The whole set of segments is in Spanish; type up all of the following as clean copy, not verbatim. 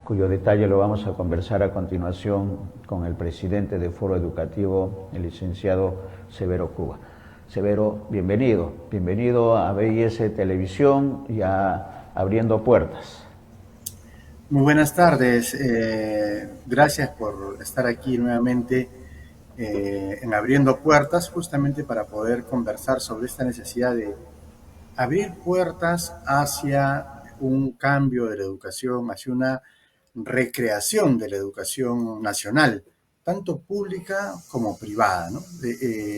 cuyo detalle lo vamos a conversar a continuación con el presidente de Foro Educativo, el licenciado Severo Cuba. Severo, bienvenido a BIS Televisión y a Abriendo Puertas. Muy buenas tardes, gracias por estar aquí nuevamente en Abriendo Puertas, justamente para poder conversar sobre esta necesidad de abrir puertas hacia un cambio de la educación, hacia una recreación de la educación nacional, tanto pública como privada, ¿no?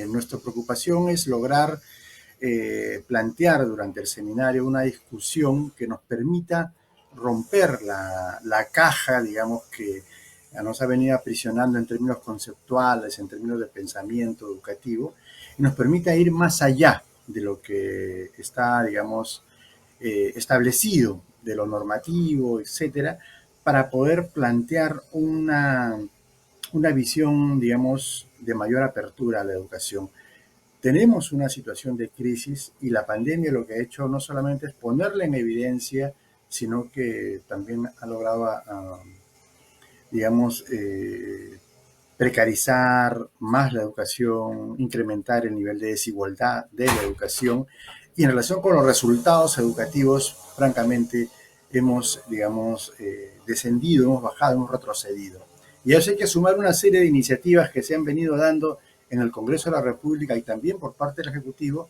Nuestra preocupación es lograr plantear durante el seminario una discusión que nos permita romper la caja, digamos, que nos ha venido aprisionando en términos conceptuales, en términos de pensamiento educativo, y nos permita ir más allá de lo que está, digamos, establecido, de lo normativo, etcétera, para poder plantear una visión, digamos, de mayor apertura a la educación. Tenemos una situación de crisis y la pandemia lo que ha hecho no solamente es ponerla en evidencia, sino que también ha logrado, digamos, precarizar más la educación, incrementar el nivel de desigualdad de la educación. Y en relación con los resultados educativos, francamente, hemos, digamos, descendido, hemos bajado, hemos retrocedido. Y a eso hay que sumar una serie de iniciativas que se han venido dando en el Congreso de la República y también por parte del Ejecutivo,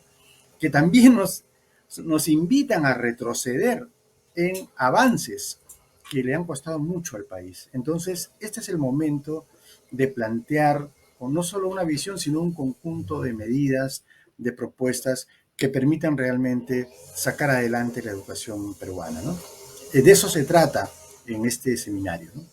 que también nos invitan a retroceder en avances que le han costado mucho al país. Entonces, este es el momento de plantear con no solo una visión, sino un conjunto de medidas, de propuestas que permitan realmente sacar adelante la educación peruana, ¿no? De eso se trata en este seminario, ¿no?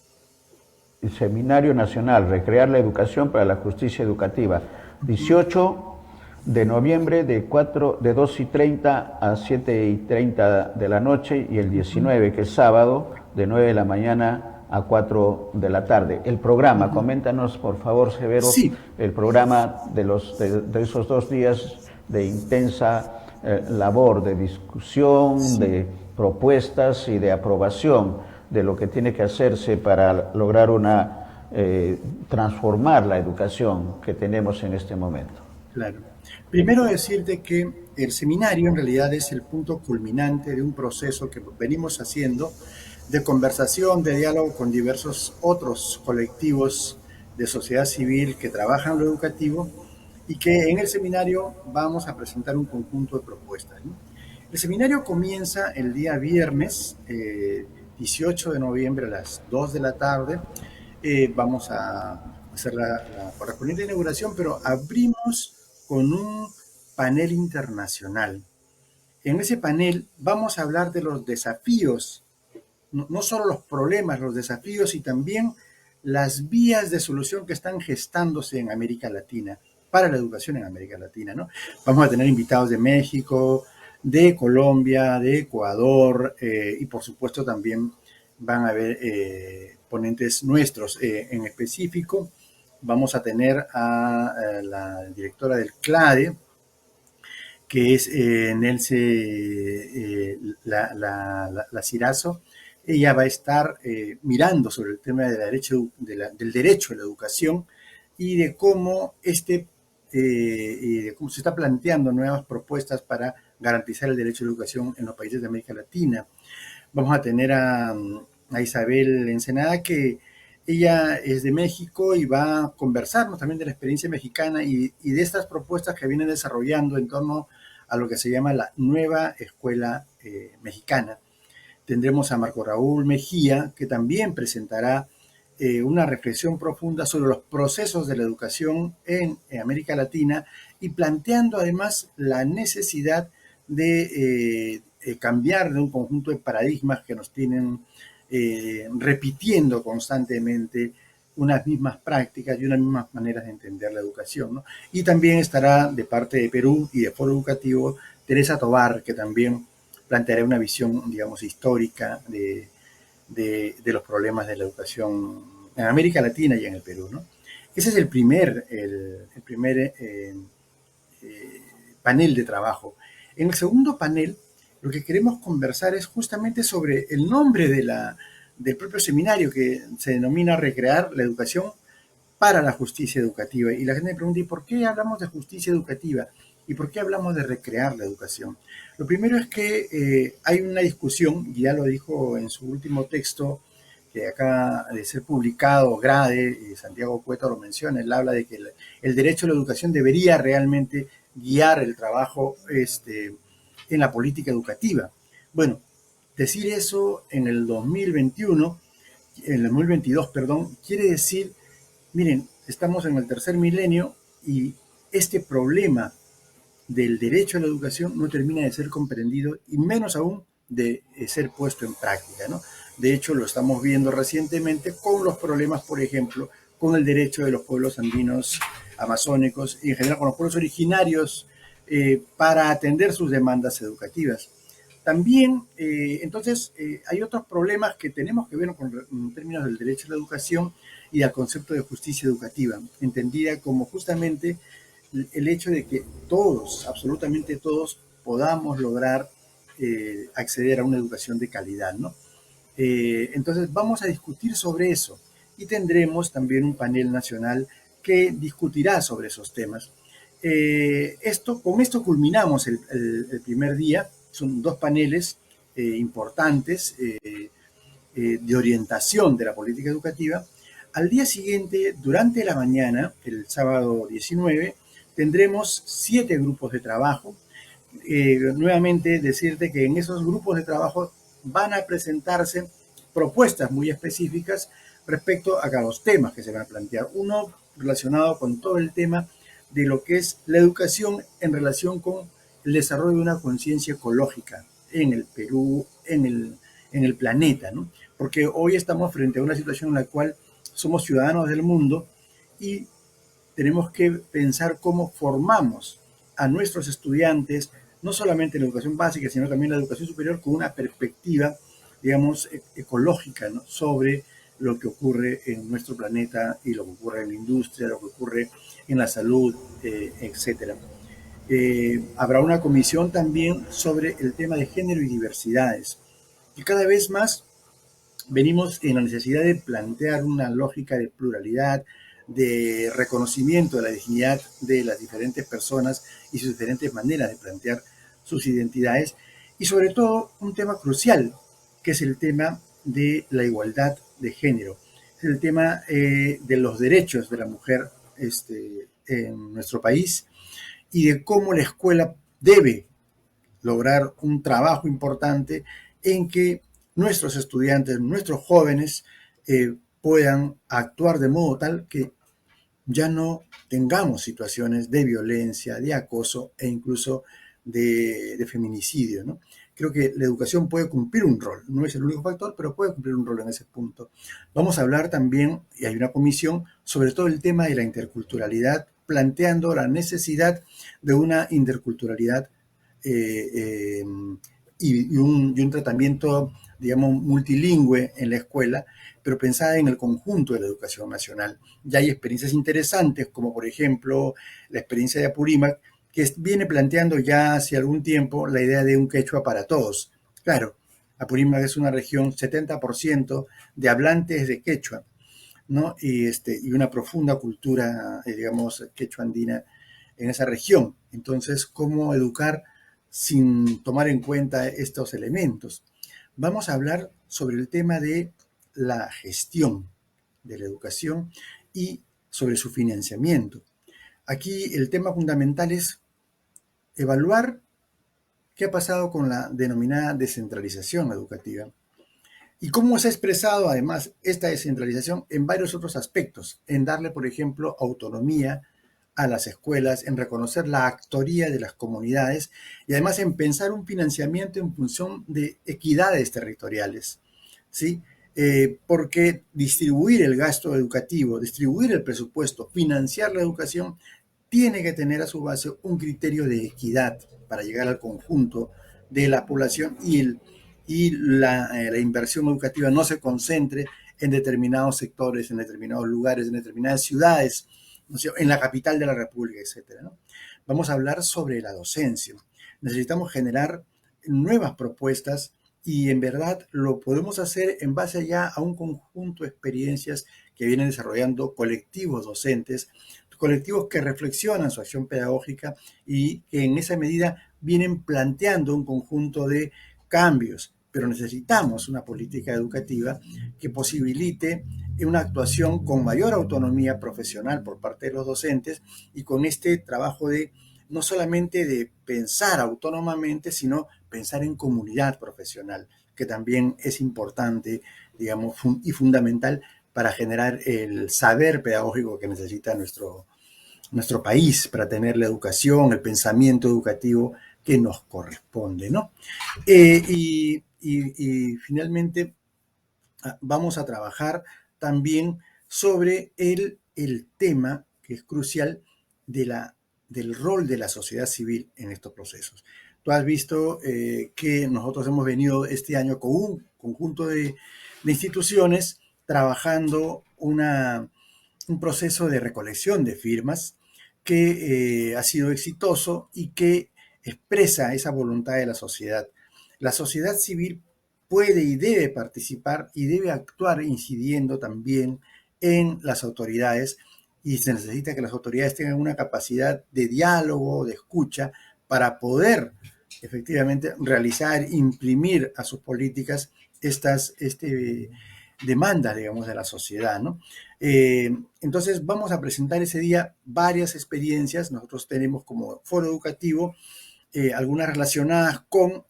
El Seminario Nacional, Recrear la Educación para la Justicia Educativa, 18 de noviembre de 2:30 a 7:30 de la noche, y el 19, que es sábado, de 9 de la mañana a 4 de la tarde. El programa, coméntanos por favor, Severo, Sí, el programa de esos 2 días de intensa labor, de discusión, sí. de propuestas y de aprobación de lo que tiene que hacerse para lograr transformar la educación que tenemos en este momento. Claro. Primero decirte que el seminario en realidad es el punto culminante de un proceso que venimos haciendo de conversación, de diálogo con diversos otros colectivos de sociedad civil que trabajan en lo educativo y que en el seminario vamos a presentar un conjunto de propuestas, ¿no? El seminario comienza el día viernes 18 de noviembre a las 2 de la tarde. Vamos a hacer la correspondiente inauguración, pero abrimos con un panel internacional. En ese panel vamos a hablar de los desafíos, no solo los problemas, los desafíos y también las vías de solución que están gestándose en América Latina, para la educación en América Latina, ¿no? Vamos a tener invitados de México, de Colombia, de Ecuador y por supuesto también van a haber ponentes nuestros. En específico, vamos a tener a la directora del CLADE, que es Nelce la Cirazo. Ella va a estar mirando sobre el tema de del derecho a la educación y de cómo cómo se está planteando nuevas propuestas para garantizar el derecho a la educación en los países de América Latina. Vamos a tener a Isabel Ensenada, que ella es de México y va a conversarnos también de la experiencia mexicana y de estas propuestas que viene desarrollando en torno a lo que se llama la nueva escuela mexicana. Tendremos a Marco Raúl Mejía, que también presentará una reflexión profunda sobre los procesos de la educación en América Latina y planteando además la necesidad de cambiar de un conjunto de paradigmas que nos tienen repitiendo constantemente unas mismas prácticas y unas mismas maneras de entender la educación, ¿no? Y también estará de parte de Perú y de Foro Educativo Teresa Tobar, que también planteará una visión, digamos, histórica de los problemas de la educación en América Latina y en el Perú, ¿no? Ese es el primer panel de trabajo. En el segundo panel, lo que queremos conversar es justamente sobre el nombre del propio seminario que se denomina Recrear la educación para la justicia educativa. Y la gente me pregunta, ¿y por qué hablamos de justicia educativa? ¿Y por qué hablamos de recrear la educación? Lo primero es que hay una discusión, y ya lo dijo en su último texto, que acaba de ser publicado, Grade, Santiago Cueto lo menciona, él habla de que el derecho a la educación debería realmente guiar el trabajo en la política educativa. Bueno, decir eso en el 2021, en el 2022, perdón, quiere decir, miren, estamos en el tercer milenio y este problema del derecho a la educación no termina de ser comprendido y menos aún de ser puesto en práctica, ¿no? De hecho, lo estamos viendo recientemente con los problemas, por ejemplo, con el derecho de los pueblos andinos, amazónicos y en general con los pueblos originarios para atender sus demandas educativas. También, entonces, hay otros problemas que tenemos que ver en términos del derecho a la educación y al concepto de justicia educativa, entendida como justamente el hecho de que todos, absolutamente todos, podamos lograr acceder a una educación de calidad, ¿no? Entonces vamos a discutir sobre eso y tendremos también un panel nacional que discutirá sobre esos temas. Con esto culminamos el primer día, son dos paneles importantes de orientación de la política educativa. Al día siguiente, durante la mañana, el sábado 19, tendremos 7 grupos de trabajo. Nuevamente decirte que en esos grupos de trabajo van a presentarse propuestas muy específicas respecto a los temas que se van a plantear. Uno relacionado con todo el tema de lo que es la educación en relación con el desarrollo de una conciencia ecológica en el Perú, en el planeta, ¿no? Porque hoy estamos frente a una situación en la cual somos ciudadanos del mundo y tenemos que pensar cómo formamos a nuestros estudiantes, no solamente en la educación básica, sino también en la educación superior, con una perspectiva, digamos, ecológica, ¿no? Sobre lo que ocurre en nuestro planeta y lo que ocurre en la industria, lo que ocurre en la salud, etcétera. Habrá una comisión también sobre el tema de género y diversidades. Y cada vez más venimos en la necesidad de plantear una lógica de pluralidad, de reconocimiento de la dignidad de las diferentes personas y sus diferentes maneras de plantear sus identidades, y sobre todo un tema crucial, que es el tema de la igualdad de género, es el tema de los derechos de la mujer en nuestro país y de cómo la escuela debe lograr un trabajo importante en que nuestros estudiantes, nuestros jóvenes puedan actuar de modo tal que ya no tengamos situaciones de violencia, de acoso e incluso de feminicidio, ¿no? Creo que la educación puede cumplir un rol, no es el único factor, pero puede cumplir un rol en ese punto. Vamos a hablar también, y hay una comisión, sobre todo el tema de la interculturalidad, planteando la necesidad de una interculturalidad eh, eh, y un tratamiento, digamos, multilingüe en la escuela, pero pensada en el conjunto de la educación nacional. Ya hay experiencias interesantes, como por ejemplo la experiencia de Apurímac, que viene planteando ya hace algún tiempo la idea de un quechua para todos. Claro, Apurímac es una región 70% de hablantes de quechua, ¿no? Y una profunda cultura, digamos, quechua andina en esa región. Entonces, ¿cómo educar sin tomar en cuenta estos elementos? Vamos a hablar sobre el tema de la gestión de la educación y sobre su financiamiento. Aquí el tema fundamental es evaluar qué ha pasado con la denominada descentralización educativa y cómo se ha expresado además esta descentralización en varios otros aspectos, en darle, por ejemplo, autonomía a las escuelas, en reconocer la actoría de las comunidades y además en pensar un financiamiento en función de equidades territoriales, ¿sí? Porque distribuir el gasto educativo, distribuir el presupuesto, financiar la educación, tiene que tener a su base un criterio de equidad para llegar al conjunto de la población y la inversión educativa no se concentre en determinados sectores, en determinados lugares, en determinadas ciudades, ¿no? En la capital de la República, etcétera, ¿no? Vamos a hablar sobre la docencia. Necesitamos generar nuevas propuestas y en verdad lo podemos hacer en base ya a un conjunto de experiencias que vienen desarrollando colectivos docentes, colectivos que reflexionan su acción pedagógica y que en esa medida vienen planteando un conjunto de cambios. Pero necesitamos una política educativa que posibilite una actuación con mayor autonomía profesional por parte de los docentes y con este trabajo de no solamente de pensar autónomamente, sino pensar en comunidad profesional, que también es importante, digamos, y fundamental para generar el saber pedagógico que necesita nuestro país, para tener la educación, el pensamiento educativo que nos corresponde, ¿no? Y finalmente vamos a trabajar también sobre el tema que es crucial del rol de la sociedad civil en estos procesos. Tú has visto que nosotros hemos venido este año con un conjunto de instituciones trabajando un proceso de recolección de firmas que ha sido exitoso y que expresa esa voluntad de la sociedad. La sociedad civil puede y debe participar y debe actuar incidiendo también en las autoridades, y se necesita que las autoridades tengan una capacidad de diálogo, de escucha, para poder efectivamente realizar, imprimir a sus políticas estas demandas, digamos, de la sociedad, ¿no? Entonces vamos a presentar ese día varias experiencias. Nosotros tenemos como foro educativo algunas relacionadas con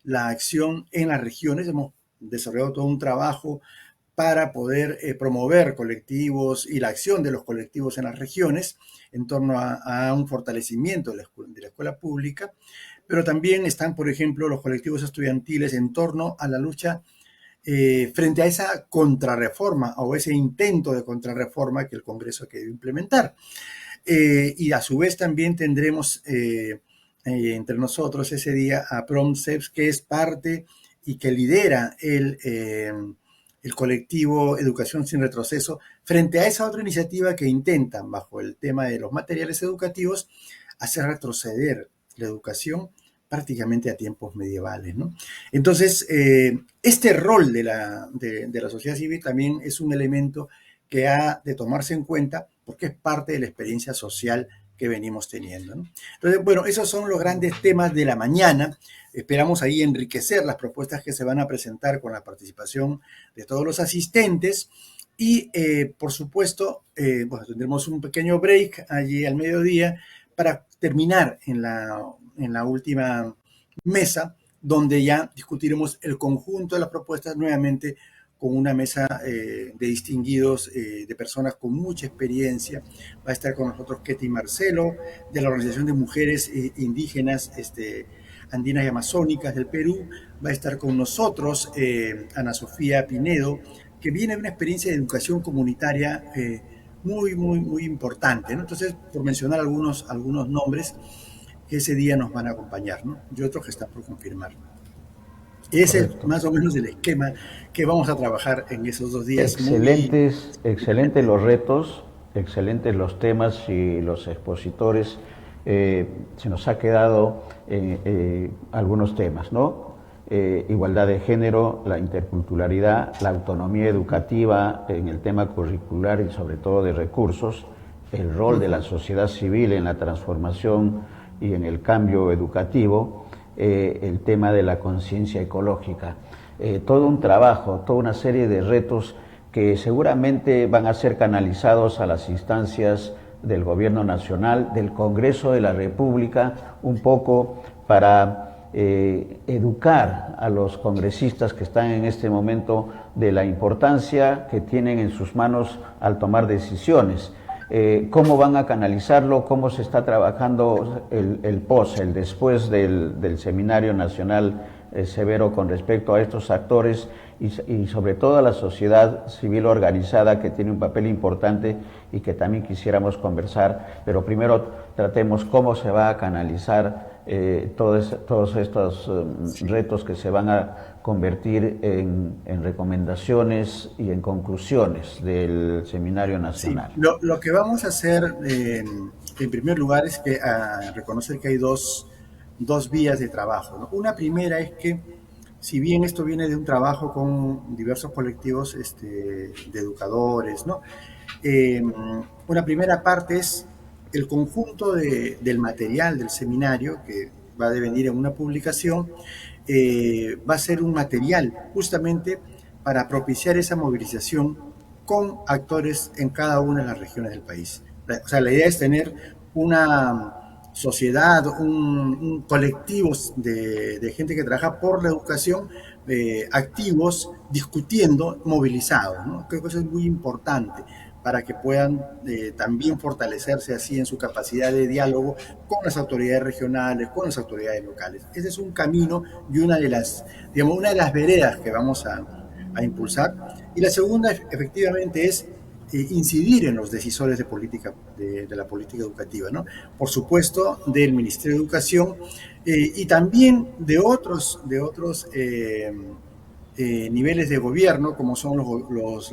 la acción en las regiones. Hemos desarrollado todo un trabajo para poder promover colectivos y la acción de los colectivos en las regiones en torno a un fortalecimiento de la escuela pública, pero también están, por ejemplo, los colectivos estudiantiles en torno a la lucha frente a esa contrarreforma o ese intento de contrarreforma que el Congreso quiere implementar. Y a su vez también tendremos entre nosotros ese día a PROMCEPS, que es parte y que lidera el colectivo Educación Sin Retroceso, frente a esa otra iniciativa que intentan, bajo el tema de los materiales educativos, hacer retroceder la educación prácticamente a tiempos medievales, ¿no? Entonces, este rol de la sociedad civil también es un elemento que ha de tomarse en cuenta porque es parte de la experiencia social que venimos teniendo, ¿no? Entonces, bueno, esos son los grandes temas de la mañana. Esperamos ahí enriquecer las propuestas que se van a presentar con la participación de todos los asistentes y, por supuesto, bueno, tendremos un pequeño break allí al mediodía para terminar en la última mesa, donde ya discutiremos el conjunto de las propuestas nuevamente con una mesa de distinguidos, de personas con mucha experiencia. Va a estar con nosotros Ketty Marcelo, de la Organización de Mujeres Indígenas Andinas y Amazónicas del Perú. Va a estar con nosotros Ana Sofía Pinedo, que viene de una experiencia de educación comunitaria muy, muy, muy importante, ¿no? Entonces, por mencionar algunos nombres que ese día nos van a acompañar, ¿no? Y otros que están por confirmar. Ese es más o menos el esquema que vamos a trabajar en esos 2 días. Excelentes los retos, excelentes los temas y los expositores. Se nos ha quedado algunos temas, ¿no? Igualdad de género, la interculturalidad, la autonomía educativa en el tema curricular y sobre todo de recursos, el rol de la sociedad civil en la transformación y en el cambio educativo, el tema de la conciencia ecológica. Todo un trabajo, toda una serie de retos que seguramente van a ser canalizados a las instancias del Gobierno Nacional, del Congreso de la República, un poco para educar a los congresistas que están en este momento de la importancia que tienen en sus manos al tomar decisiones. ¿Cómo van a canalizarlo? ¿Cómo se está trabajando el post, el después del Seminario Nacional Severo con respecto a estos actores y sobre todo a la sociedad civil organizada, que tiene un papel importante y que también quisiéramos conversar? Pero primero tratemos cómo se va a canalizar todos estos retos que se van a convertir en recomendaciones y en conclusiones del Seminario Nacional. Sí, lo que vamos a hacer en primer lugar es reconocer que hay dos vías de trabajo, ¿no? Una primera es que si bien esto viene de un trabajo con diversos colectivos de educadores, ¿no? Una primera parte es el conjunto del material del seminario que va a devenir en una publicación, va a ser un material justamente para propiciar esa movilización con actores en cada una de las regiones del país. O sea, la idea es tener una sociedad, un colectivo de gente que trabaja por la educación, activos, discutiendo, movilizados, ¿no? Creo que eso es muy importante para que puedan también fortalecerse así en su capacidad de diálogo con las autoridades regionales, con las autoridades locales. Ese es un camino y digamos, una de las veredas que vamos a impulsar. Y la segunda, efectivamente, es incidir en los decisores de política, de la política educativa, ¿no? Por supuesto, del Ministerio de Educación, y también de otros niveles de gobierno, como son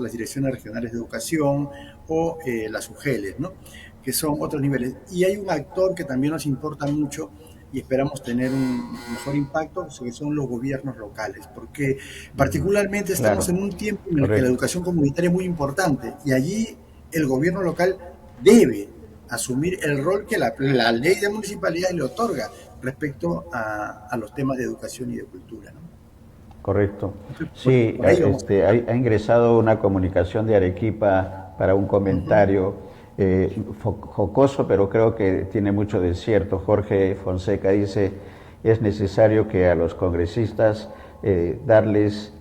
las direcciones regionales de educación o las UGELES, ¿no? Que son otros niveles. Y hay un actor que también nos importa mucho y esperamos tener un mejor impacto, que son los gobiernos locales, porque particularmente estamos Claro, en un tiempo en el que la correcto. educación comunitaria es muy importante y allí el gobierno local debe asumir el rol que la ley de municipalidad le otorga respecto a los temas de educación y de cultura, ¿no? Correcto. Entonces, Sí, por ahí vamos a trabajar. ha ingresado una comunicación de Arequipa para un Ujú. comentario jocoso, pero creo que tiene mucho de cierto. Jorge Fonseca dice, es necesario que a los congresistas darles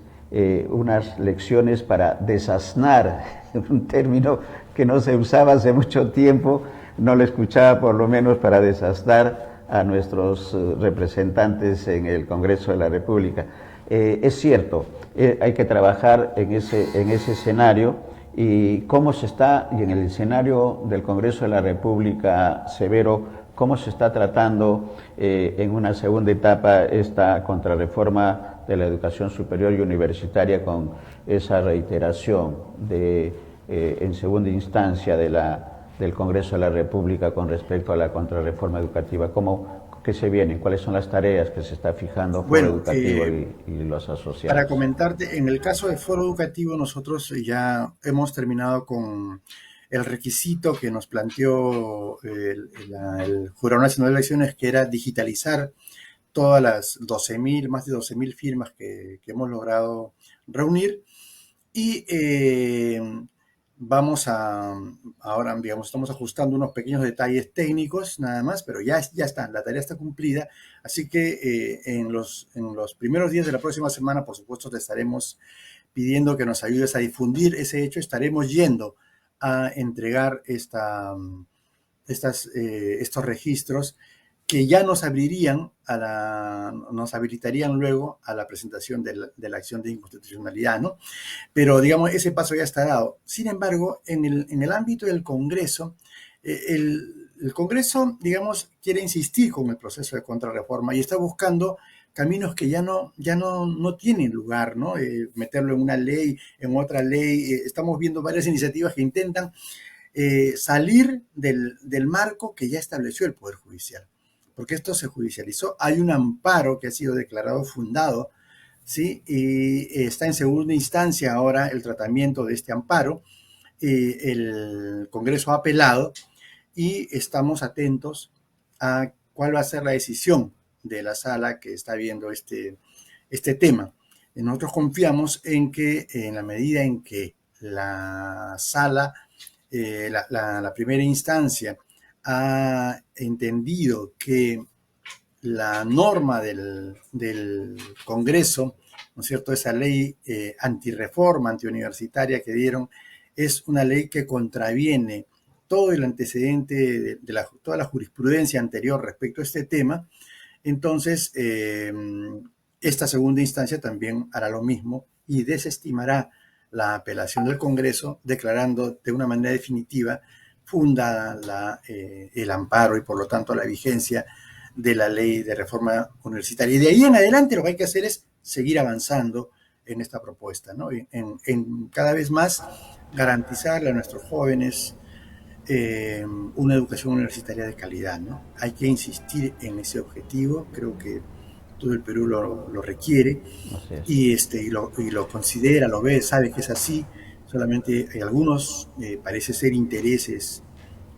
unas lecciones para desasnar, un término que no se usaba hace mucho tiempo, no lo escuchaba por lo menos para desasnar a nuestros representantes en el Congreso de la República. Es cierto, hay que trabajar en ese escenario y cómo se está, y en el escenario del Congreso de la República severo, cómo se está tratando en una segunda etapa esta contrarreforma de la educación superior y universitaria con esa reiteración en segunda instancia del Congreso de la República con respecto a la contrarreforma educativa. ¿Qué se viene? ¿Cuáles son las tareas que se está fijando Foro Bueno, Educativo y los para asociados? comentarte, en el caso de Foro Educativo, nosotros ya hemos terminado con el requisito que nos planteó el Jurado Nacional de Elecciones, que era digitalizar todas las 12.000, más de 12.000 firmas que hemos logrado reunir. Y vamos ahora, digamos, estamos ajustando unos pequeños detalles técnicos nada más, pero ya está, la tarea está cumplida. Así que en los primeros días de la próxima semana, por supuesto, te estaremos pidiendo que nos ayudes a difundir ese hecho. Estaremos yendo a entregar estos registros que ya nos habilitarían luego a la presentación de la acción de inconstitucionalidad, ¿no? Pero, digamos, ese paso ya está dado. Sin embargo, en el ámbito del Congreso, el Congreso, digamos, quiere insistir con el proceso de contrarreforma y está buscando caminos que ya no tienen lugar, ¿no? Meterlo en una ley, en otra ley. Estamos viendo varias iniciativas que intentan salir del marco que ya estableció el Poder Judicial, porque esto se judicializó. Hay un amparo que ha sido declarado fundado, ¿sí? Y está en segunda instancia ahora el tratamiento de este amparo. El Congreso ha apelado y estamos atentos a cuál va a ser la decisión de la sala que está viendo este tema. Nosotros confiamos en que en la medida en que la sala, la primera instancia, ha entendido que la norma del Congreso, ¿no es cierto? Esa ley antirreforma, antiuniversitaria que dieron, es una ley que contraviene todo el antecedente toda la jurisprudencia anterior respecto a este tema. Entonces, esta segunda instancia también hará lo mismo y desestimará la apelación del Congreso, declarando de una manera definitiva fundada el amparo y por lo tanto la vigencia de la ley de reforma universitaria. Y de ahí en adelante lo que hay que hacer es seguir avanzando en esta propuesta, ¿no? En cada vez más garantizarle a nuestros jóvenes una educación universitaria de calidad, ¿no? Hay que insistir en ese objetivo. Creo que todo el Perú lo requiere y lo considera, lo ve, sabe que es así. Solamente hay algunos, parece ser, intereses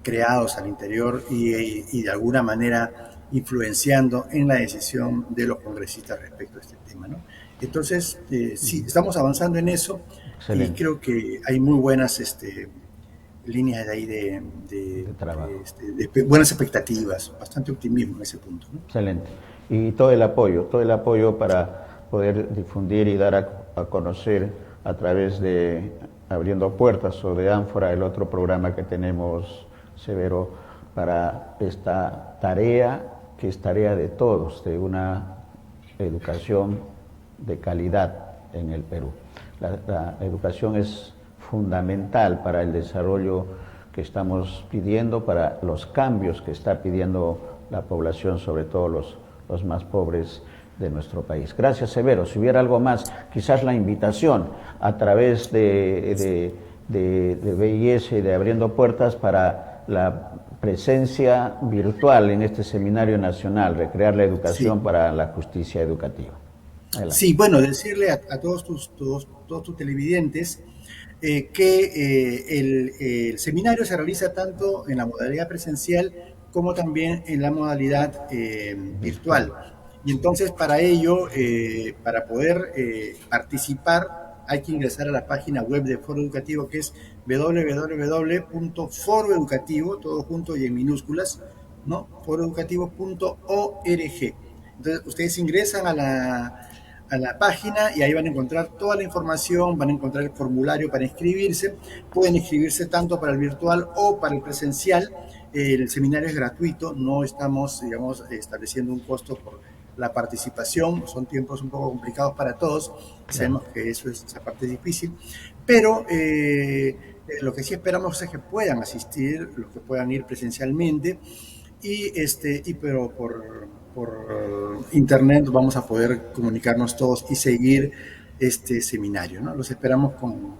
creados al interior y de alguna manera influenciando en la decisión de los congresistas respecto a este tema, ¿no? Entonces, sí, estamos avanzando en eso. Y Excelente. creo que hay muy buenas líneas de ahí De trabajo. de buenas expectativas, bastante optimismo en ese punto, ¿no? Excelente. Y todo el apoyo para poder difundir y dar a conocer a través de Abriendo Puertas o de Ánfora, el otro programa que tenemos, Severo, para esta tarea, que es tarea de todos, de una educación de calidad en el Perú. La educación es fundamental para el desarrollo que estamos pidiendo, para los cambios que está pidiendo la población, sobre todo los más pobres de nuestro país. Gracias, Severo. Si hubiera algo más, quizás la invitación a través de BIS y de Abriendo Puertas para la presencia virtual en este seminario nacional, Recrear la Educación Sí. para la Justicia Educativa. Adelante. Sí, bueno, decirle a todos tus televidentes que el seminario se realiza tanto en la modalidad presencial como también en la modalidad Virtual. virtual. Y entonces para ello, para poder participar, hay que ingresar a la página web de Foro Educativo, que es www.foroeducativo, todo junto y en minúsculas, ¿no? foroeducativo.org. Entonces ustedes ingresan a la página y ahí van a encontrar toda la información, van a encontrar el formulario para inscribirse. Pueden inscribirse tanto para el virtual o para el presencial. El seminario es gratuito, no estamos, digamos, estableciendo un costo por la participación. Son tiempos un poco complicados para todos, Claro. sabemos que esa parte es difícil, pero lo que sí esperamos es que puedan asistir, los que puedan ir presencialmente, pero por internet vamos a poder comunicarnos todos y seguir este seminario, ¿no? Los esperamos con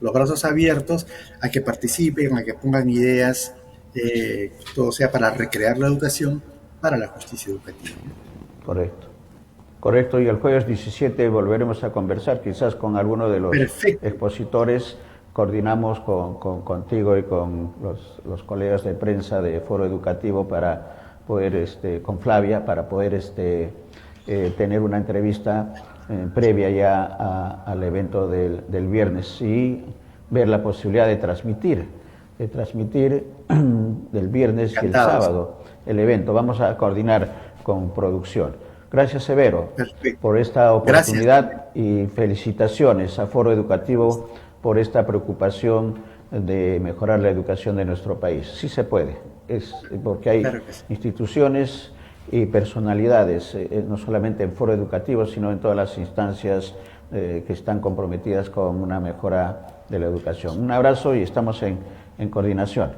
los brazos abiertos a que participen, a que pongan ideas, todo sea para recrear la educación para la justicia educativa, ¿no? Correcto. Correcto, y el jueves 17 volveremos a conversar, quizás con alguno de los Perfecto. expositores, coordinamos contigo y con los colegas de prensa de Foro Educativo para poder, con Flavia, para poder tener una entrevista previa ya al evento del viernes y ver la posibilidad de transmitir del viernes y el Encantados. sábado el evento. Vamos a coordinar con producción. Gracias, Severo, Perfecto. por esta Gracias. oportunidad y felicitaciones a Foro Educativo por esta preocupación de mejorar la educación de nuestro país. Sí se puede, porque hay Claro que sí. instituciones y personalidades, no solamente en Foro Educativo, sino en todas las instancias que están comprometidas con una mejora de la educación. Un abrazo y estamos en coordinación.